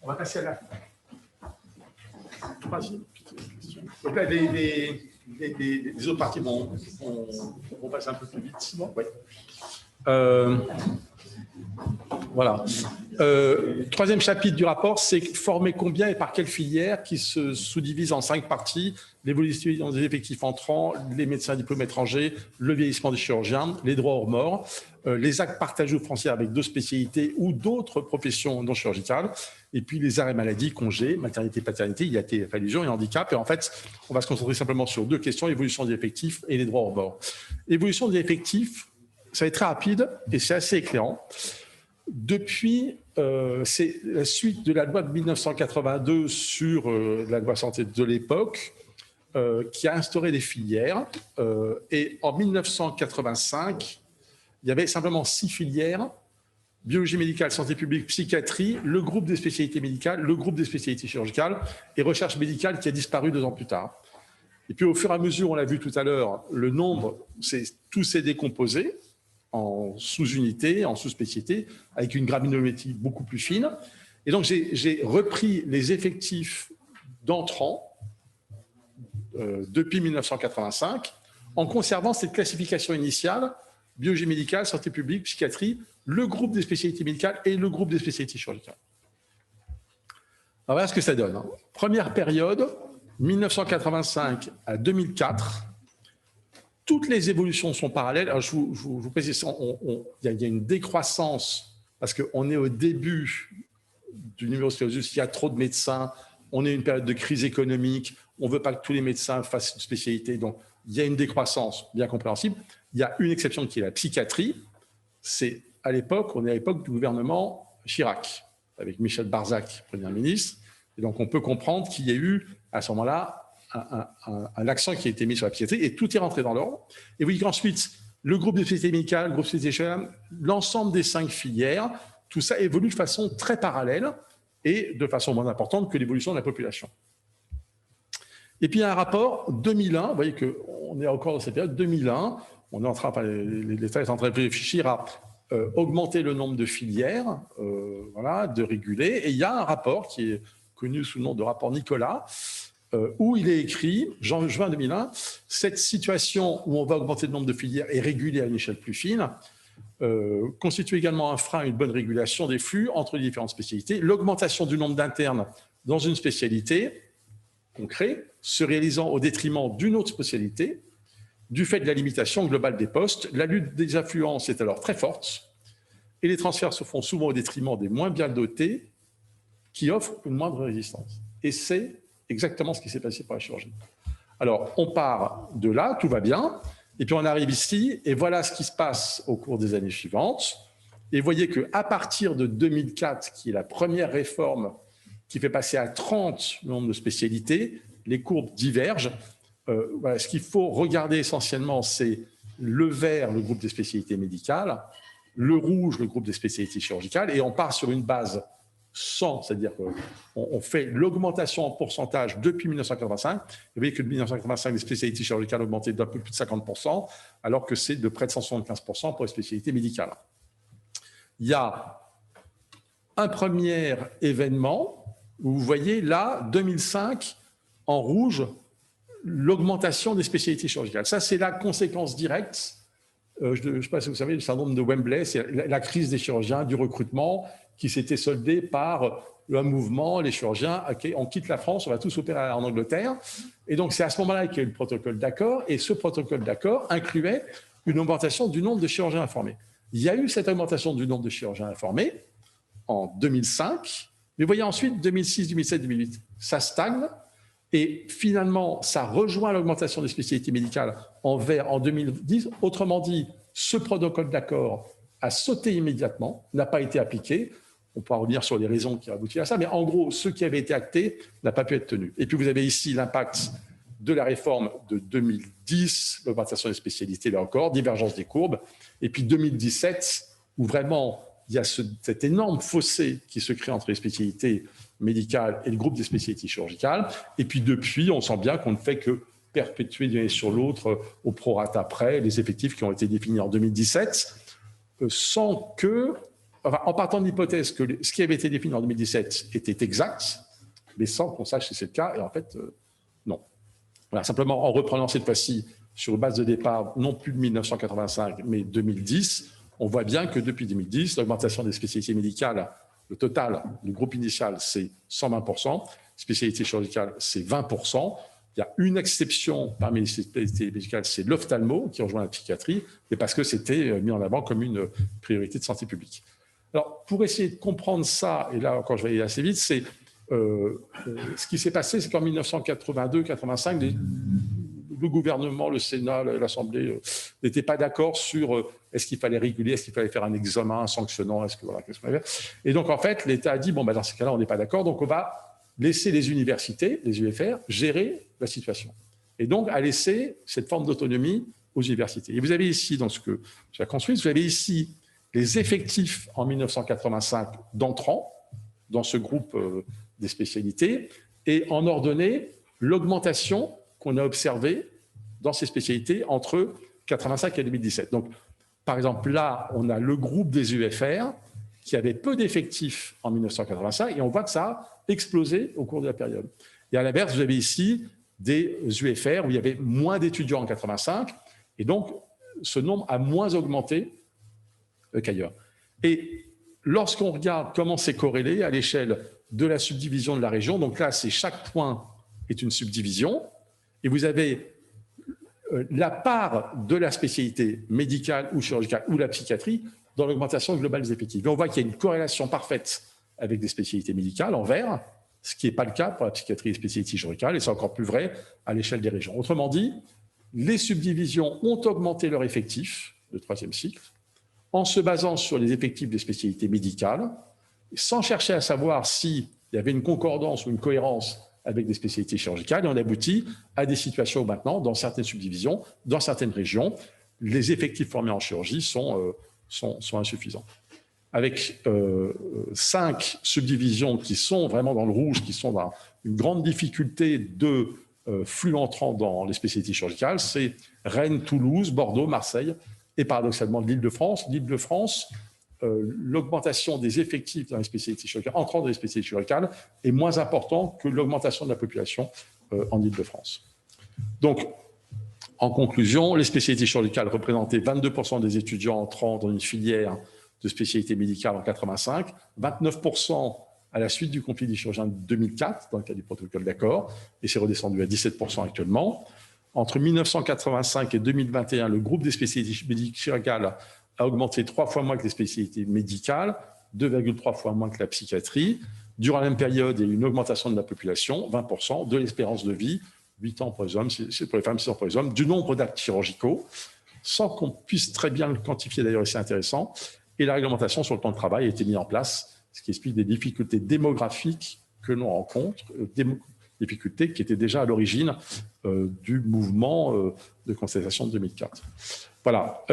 On va passer à la troisième question. Donc là, les autres parties vont passer un peu plus vite. Oui. Voilà. Troisième chapitre du rapport, c'est former combien et par quelle filière, qui se sous-divise en 5 parties: l'évolution des effectifs entrants, les médecins diplômés étrangers, le vieillissement des chirurgiens, les droits hors mort, les actes partagés aux frontières avec 2 spécialités ou d'autres professions non chirurgicales, et puis les arrêts maladie, congés, maternité, paternité, il y a été allusion et handicap. Et en fait, on va se concentrer simplement sur 2 questions: évolution des effectifs et les droits hors mort. Évolution des effectifs, ça va être très rapide et c'est assez éclairant. Depuis, c'est la suite de la loi de 1982 sur la loi santé de l'époque qui a instauré des filières. Et en 1985, il y avait simplement 6 filières: biologie médicale, santé publique, psychiatrie, le groupe des spécialités médicales, le groupe des spécialités chirurgicales et recherche médicale qui a disparu 2 ans plus tard. Et puis au fur et à mesure, on l'a vu tout à l'heure, le nombre, tout s'est décomposé en sous-unités, en sous-spécialités, avec une granulométrie beaucoup plus fine. Et donc, j'ai repris les effectifs d'entrants depuis 1985, en conservant cette classification initiale: biologie médicale, santé publique, psychiatrie, le groupe des spécialités médicales et le groupe des spécialités chirurgicales. Alors, voilà ce que ça donne. Première période, 1985 à 2004. Toutes les évolutions sont parallèles. Alors, je vous précise, il y a une décroissance parce qu'on est au début du numerus clausus, il y a trop de médecins, on est une période de crise économique, on ne veut pas que tous les médecins fassent une spécialité, donc il y a une décroissance bien compréhensible. Il y a une exception qui est la psychiatrie. C'est à l'époque, on est à l'époque du gouvernement Chirac, avec Michel Barzac, Premier ministre, et donc on peut comprendre qu'il y a eu à ce moment-là un accent qui a été mis sur la psychiatrie et tout est rentré dans l'ordre. Et vous voyez qu'ensuite, le groupe de spécialité médicale, le groupe de spécialité chirurgicale, l'ensemble des 5 filières, tout ça évolue de façon très parallèle et de façon moins importante que l'évolution de la population. Et puis il y a un rapport 2001, vous voyez qu'on est encore dans cette période 2001, on est en train, l'État est en train de réfléchir à augmenter le nombre de filières, voilà, de réguler. Et il y a un rapport qui est connu sous le nom de rapport Nicolas, où il est écrit, juin 2001, cette situation où on va augmenter le nombre de filières et réguler à une échelle plus fine constitue également un frein à une bonne régulation des flux entre les différentes spécialités. L'augmentation du nombre d'internes dans une spécialité qu'on crée se réalisant au détriment d'une autre spécialité, du fait de la limitation globale des postes. La lutte des affluences est alors très forte et les transferts se font souvent au détriment des moins bien dotés qui offrent une moindre résistance. Et c'est exactement ce qui s'est passé pour la chirurgie. Alors, on part de là, tout va bien, et puis on arrive ici, et voilà ce qui se passe au cours des années suivantes. Et vous voyez qu'à partir de 2004, qui est la première réforme qui fait passer à 30 le nombre de spécialités, les courbes divergent. Voilà, ce qu'il faut regarder essentiellement, c'est le vert, le groupe des spécialités médicales, le rouge, le groupe des spécialités chirurgicales, et on part sur une base 100, c'est-à-dire qu'on fait l'augmentation en pourcentage depuis 1985. Vous voyez que de 1985, les spécialités chirurgicales ont augmenté d'un peu plus de 50%, alors que c'est de près de 175% pour les spécialités médicales. Il y a un premier événement où vous voyez là, 2005, en rouge, l'augmentation des spécialités chirurgicales. Ça, c'est la conséquence directe. Je ne sais pas si vous savez, le syndrome de Wembley, c'est la crise des chirurgiens, du recrutement, qui s'était soldée par un mouvement, les chirurgiens, okay, on quitte la France, on va tous opérer en Angleterre. Et donc, c'est à ce moment-là qu'il y a eu le protocole d'accord, et ce protocole d'accord incluait une augmentation du nombre de chirurgiens informés. Il y a eu cette augmentation du nombre de chirurgiens informés en 2005, mais vous voyez ensuite, 2006, 2007, 2008, ça stagne, et finalement, ça rejoint l'augmentation des spécialités médicales en vert en 2010. Autrement dit, ce protocole d'accord a sauté immédiatement, n'a pas été appliqué. On pourra revenir sur les raisons qui ont abouti à ça, mais en gros, ce qui avait été acté n'a pas pu être tenu. Et puis, vous avez ici l'impact de la réforme de 2010, l'augmentation des spécialités, là encore, divergence des courbes. Et puis 2017, où vraiment, il y a cet énorme fossé qui se crée entre les spécialités médicales et le groupe des spécialités chirurgicales. Et puis depuis, on sent bien qu'on ne fait que perpétuer d'une année sur l'autre au prorata près les effectifs qui ont été définis en 2017, sans que enfin, en partant de l'hypothèse que ce qui avait été défini en 2017 était exact, mais sans qu'on sache si c'est le cas, et en fait, non. Voilà, simplement en reprenant cette fois-ci sur une base de départ, non plus de 1985, mais 2010, on voit bien que depuis 2010, l'augmentation des spécialités médicales, le total, le groupe initial, c'est 120%, spécialité chirurgicale, c'est 20%. Il y a une exception parmi les spécialités médicales, c'est l'ophtalmo, qui rejoint la psychiatrie, mais parce que c'était mis en avant comme une priorité de santé publique. Alors, pour essayer de comprendre ça, et là encore je vais aller assez vite, c'est ce qui s'est passé, c'est qu'en 1982-85, le gouvernement, le Sénat, l'Assemblée n'étaient pas d'accord sur est-ce qu'il fallait réguler, est-ce qu'il fallait faire un examen sanctionnant, est-ce que voilà, qu'est-ce qu'on avait. Et donc en fait, l'État a dit bon, dans ces cas-là, on n'est pas d'accord, donc on va laisser les universités, les UFR, gérer la situation. Et donc à laisser cette forme d'autonomie aux universités. Et vous avez ici, dans ce que j'ai construit, vous avez ici les effectifs en 1985 d'entrants dans ce groupe des spécialités, et en ordonnée, l'augmentation qu'on a observée dans ces spécialités entre 1985 et 2017. Donc, par exemple, là, on a le groupe des UFR qui avait peu d'effectifs en 1985, et on voit que ça a explosé au cours de la période. Et à l'inverse, vous avez ici des UFR où il y avait moins d'étudiants en 1985, et donc ce nombre a moins augmenté qu'ailleurs. Et lorsqu'on regarde comment c'est corrélé à l'échelle de la subdivision de la région, donc là, c'est chaque point est une subdivision, et vous avez la part de la spécialité médicale ou chirurgicale ou la psychiatrie dans l'augmentation globale des effectifs. Et on voit qu'il y a une corrélation parfaite avec des spécialités médicales en vert, ce qui n'est pas le cas pour la psychiatrie et les spécialités chirurgicales, et c'est encore plus vrai à l'échelle des régions. Autrement dit, les subdivisions ont augmenté leur effectif de troisième cycle en se basant sur les effectifs des spécialités médicales, sans chercher à savoir s'il y avait une concordance ou une cohérence avec des spécialités chirurgicales, et on aboutit à des situations où maintenant, dans certaines subdivisions, dans certaines régions, les effectifs formés en chirurgie sont insuffisants. Avec 5 subdivisions qui sont vraiment dans le rouge, qui sont dans une grande difficulté de flux entrant dans les spécialités chirurgicales, c'est Rennes, Toulouse, Bordeaux, Marseille et paradoxalement l'Île-de-France. L'Île-de-France, l'augmentation des effectifs dans les spécialités chirurgicales, entrant dans les spécialités chirurgicales, est moins importante que l'augmentation de la population en Île-de-France. Donc, en conclusion, les spécialités chirurgicales représentaient 22% des étudiants entrant dans une filière de spécialité médicale en 1985, 29% à la suite du conflit des chirurgiens de 2004, dans le cadre du protocole d'accord, et c'est redescendu à 17% actuellement. Entre 1985 et 2021, le groupe des spécialités chirurgicales a augmenté 3 fois moins que les spécialités médicales, 2,3 fois moins que la psychiatrie. Durant la même période, il y a eu une augmentation de la population, 20%, de l'espérance de vie, 8 ans pour les hommes, c'est pour les femmes, 6 ans pour les hommes, du nombre d'actes chirurgicaux, sans qu'on puisse très bien le quantifier, d'ailleurs, c'est intéressant, et la réglementation sur le temps de travail a été mise en place, ce qui explique des difficultés démographiques que l'on rencontre, difficultés qui étaient déjà à l'origine du mouvement de contestation de 2004. Voilà.